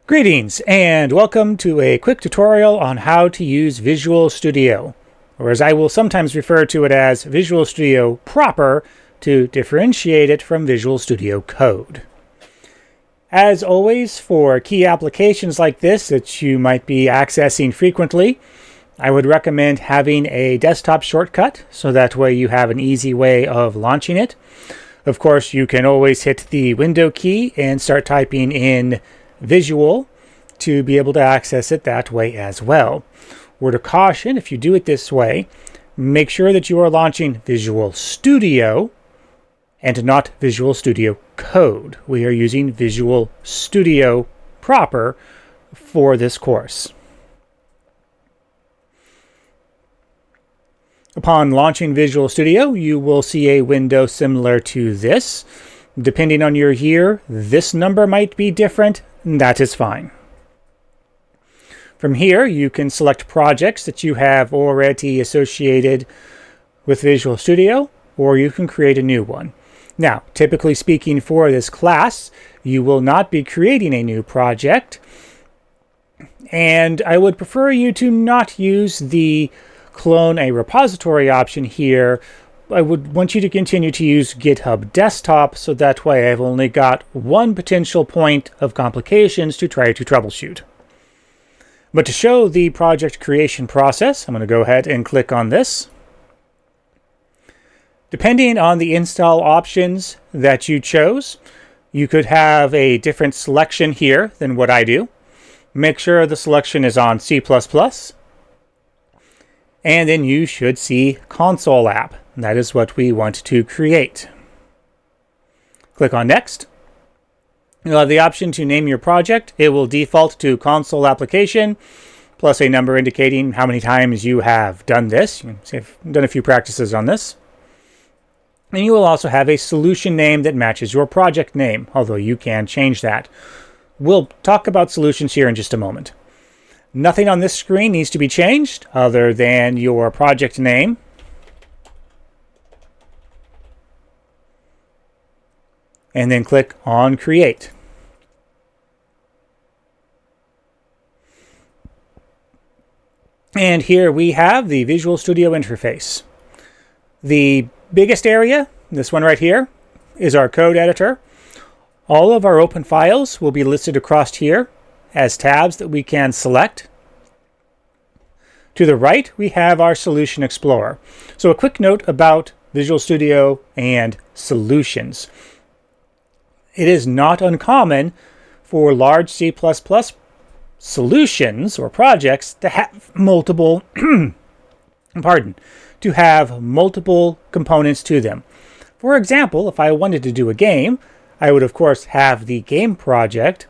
Greetings and welcome to a quick tutorial on how to use Visual Studio, or as I will sometimes refer to it as Visual Studio proper to differentiate it from Visual Studio Code. As always, for key applications like this that you might be accessing frequently, I would recommend having a desktop shortcut so that way you have an easy way of launching it. Of course, you can always hit the Window key and start typing in Visual to be able to access it that way as well. Word of caution, if you do it this way, make sure that you are launching Visual Studio and not Visual Studio Code. We are using Visual Studio proper for this course. Upon launching Visual Studio, you will see a window similar to this. Depending on your year, this number might be different. That is fine. From here, you can select projects that you have already associated with Visual Studio, or you can create a new one. Now, typically speaking for this class, you will not be creating a new project, and I would prefer you to not use the clone a repository option here. I would want you to continue to use GitHub Desktop, so that way I've only got one potential point of complications to try to troubleshoot. But to show the project creation process, I'm going to go ahead and click on this. Depending on the install options that you chose, you could have a different selection here than what I do. Make sure the selection is on C++, and then you should see Console App. That is what we want to create. Click on Next. You'll have the option to name your project. It will default to Console Application, plus a number indicating how many times you have done this. You can see I've done a few practices on this. And you will also have a solution name that matches your project name, although you can change that. We'll talk about solutions here in just a moment. Nothing on this screen needs to be changed other than your project name. And then click on Create. And here we have the Visual Studio interface. The biggest area, this one right here, is our code editor. All of our open files will be listed across here as tabs that we can select. To the right, we have our Solution Explorer. So a quick note about Visual Studio and solutions. It is not uncommon for large C++ solutions or projects to have multiple multiple components to them. For example, if I wanted to do a game, I would of course have the game project,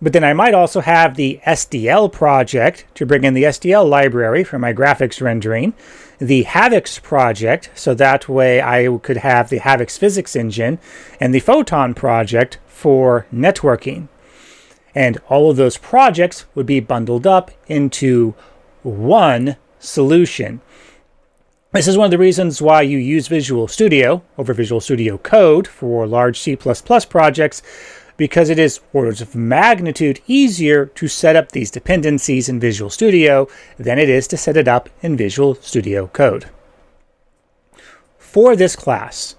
but then I might also have the SDL project to bring in the SDL library for my graphics rendering, the Havix project, so that way I could have the Havix physics engine, and the Photon project for networking. And all of those projects would be bundled up into one solution. This is one of the reasons why you use Visual Studio over Visual Studio Code for large C++ projects, because it is orders of magnitude easier to set up these dependencies in Visual Studio than it is to set it up in Visual Studio Code. For this class,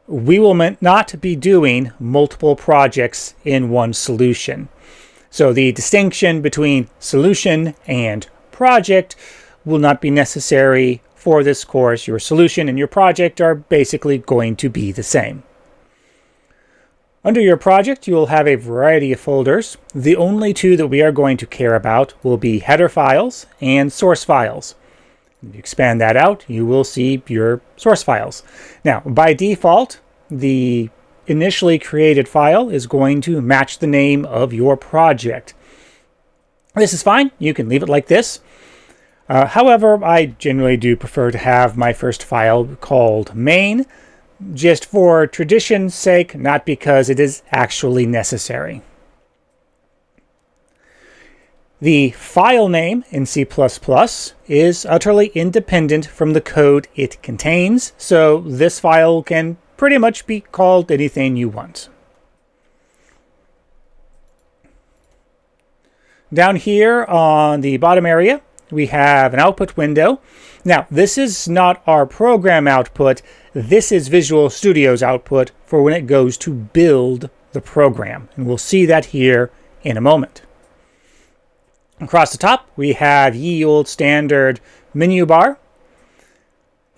we will not be doing multiple projects in one solution. So the distinction between solution and project will not be necessary for this course. Your solution and your project are basically going to be the same. Under your project, you will have a variety of folders. The only two that we are going to care about will be header files and source files. If you expand that out, you will see your source files. Now, by default, the initially created file is going to match the name of your project. This is fine. You can leave it like this. However, I generally do prefer to have my first file called main, just for tradition's sake, not because it is actually necessary. The file name in C++ is utterly independent from the code it contains, so this file can pretty much be called anything you want. Down here on the bottom area, we have an output window. Now, this is not our program output. This is Visual Studio's output for when it goes to build the program. And we'll see that here in a moment. Across the top, we have ye old standard menu bar.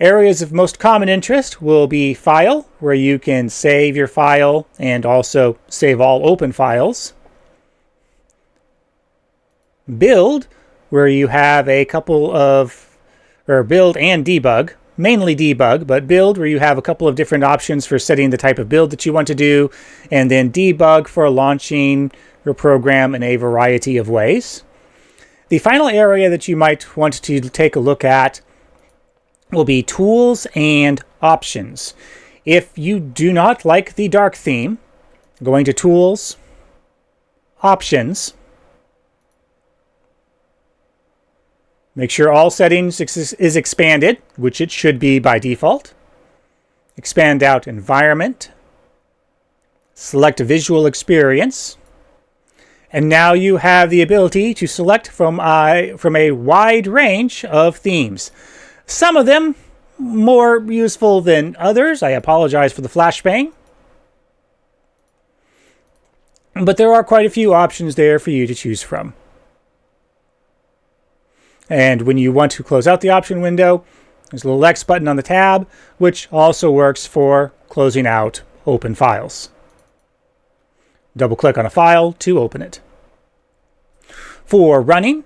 Areas of most common interest will be File, where you can save your file and also save all open files. Build, where you have a couple of, or build and debug, mainly debug, but build where you have a couple of different options for setting the type of build that you want to do, and then debug for launching your program in a variety of ways. The final area that you might want to take a look at will be tools and options. If you do not like the dark theme, going to tools, options, make sure all settings is expanded, which it should be by default. Expand out environment. Select visual experience. And now you have the ability to select from a wide range of themes. Some of them more useful than others. I apologize for the flashbang. But there are quite a few options there for you to choose from. And when you want to close out the option window, there's a little X button on the tab, which also works for closing out open files. Double-click on a file to open it. For running,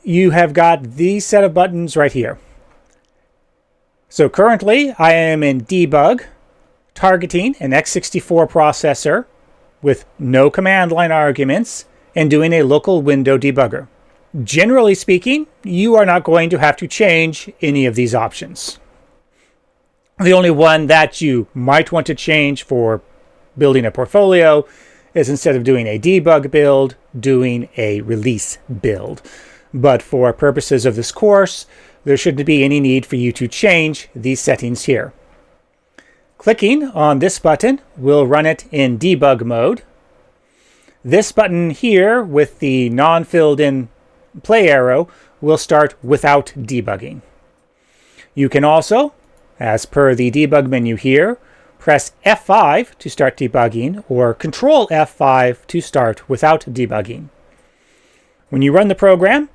you have got these set of buttons right here. So currently, I am in debug, targeting an x64 processor with no command line arguments and doing a local window debugger. Generally speaking, you are not going to have to change any of these options. The only one that you might want to change for building a portfolio is instead of doing a debug build, doing a release build. But for purposes of this course, there shouldn't be any need for you to change these settings here. Clicking on this button will run it in debug mode. This button here with the non-filled in play arrow will start without debugging. You can also, as per the debug menu here, press F5 to start debugging or Control F5 to start without debugging. When you run the program,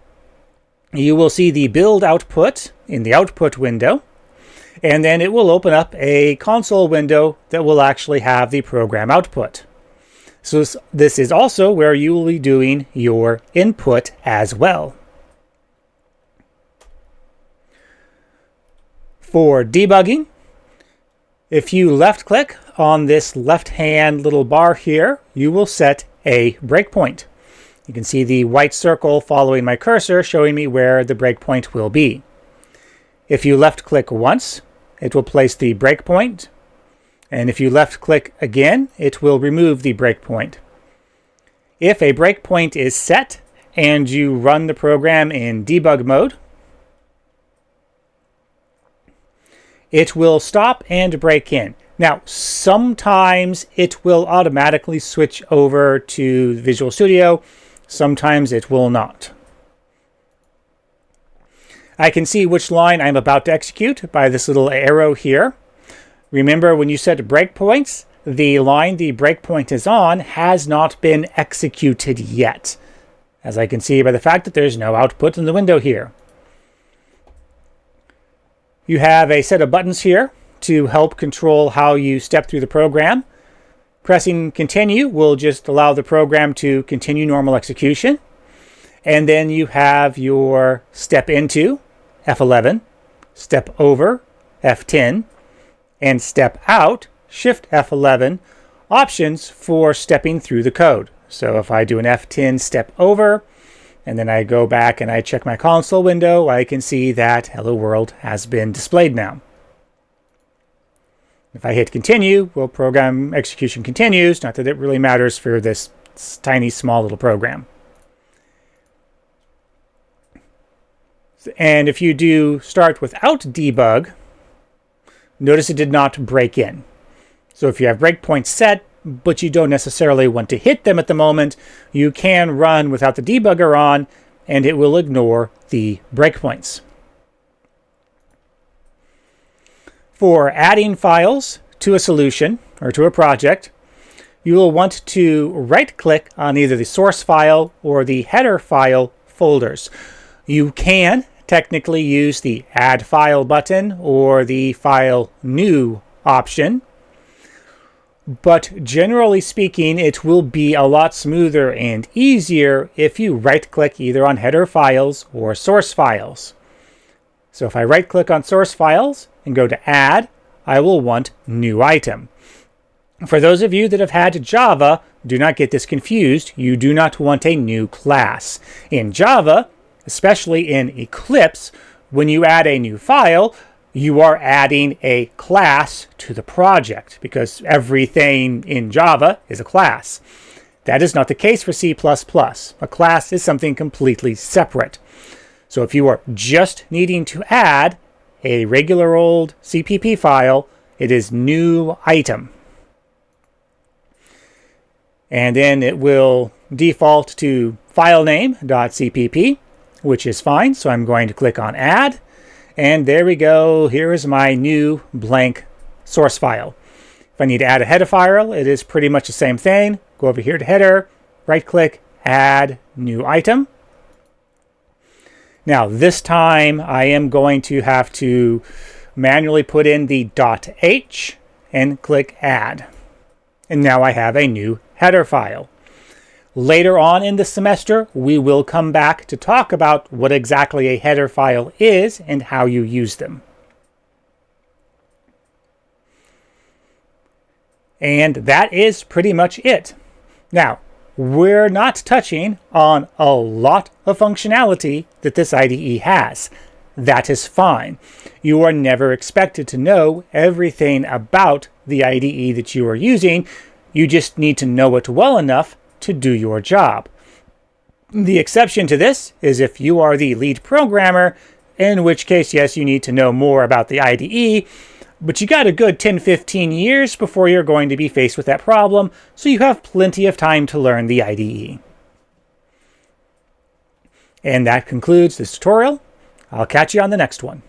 you will see the build output in the output window, and then it will open up a console window that will actually have the program output. So this is also where you will be doing your input as well. For debugging, if you left click on this left hand little bar here, you will set a breakpoint. You can see the white circle following my cursor showing me where the breakpoint will be. If you left click once, it will place the breakpoint. And if you left click again, it will remove the breakpoint. If a breakpoint is set and you run the program in debug mode, it will stop and break in. Now, sometimes it will automatically switch over to Visual Studio. Sometimes it will not. I can see which line I'm about to execute by this little arrow here. Remember, when you set breakpoints, the line the breakpoint is on has not been executed yet, as I can see by the fact that there's no output in the window here. You have a set of buttons here to help control how you step through the program. Pressing continue will just allow the program to continue normal execution. And then you have your step into, F11, step over, F10, and step out, Shift F11, options for stepping through the code. So if I do an F10 step over, and then I go back and I check my console window, I can see that Hello World has been displayed now. If I hit continue, well, program execution continues. Not that it really matters for this tiny, small little program. And if you do start without debug, notice it did not break in. So if you have breakpoints set, but you don't necessarily want to hit them at the moment, you can run without the debugger on, and it will ignore the breakpoints. For adding files to a solution or to a project, you will want to right-click on either the source file or the header file folders. You can technically use the Add File button or the File New option, but generally speaking, it will be a lot smoother and easier if you right-click either on header files or source files. So if I right-click on source files and go to Add, I will want New Item. For those of you that have had Java, do not get this confused. You do not want a new class. In Java, especially in Eclipse, when you add a new file, you are adding a class to the project because everything in Java is a class. That is not the case for C++. A class is something completely separate. So if you are just needing to add a regular old CPP file, it is New Item. And then it will default to filename.cpp, which is fine. So I'm going to click on Add. And there we go. Here is my new blank source file. If I need to add a header file, it is pretty much the same thing. Go over here to Header, right-click, Add New Item. Now this time I am going to have to manually put in the .h and click Add. And now I have a new header file. Later on in the semester, we will come back to talk about what exactly a header file is and how you use them. And that is pretty much it. Now, we're not touching on a lot of functionality that this IDE has. That is fine. You are never expected to know everything about the IDE that you are using. You just need to know it well enough to do your job. The exception to this is if you are the lead programmer, in which case, yes, you need to know more about the IDE, but you got a good 10-15 years before you're going to be faced with that problem, so you have plenty of time to learn the IDE. And that concludes this tutorial. I'll catch you on the next one.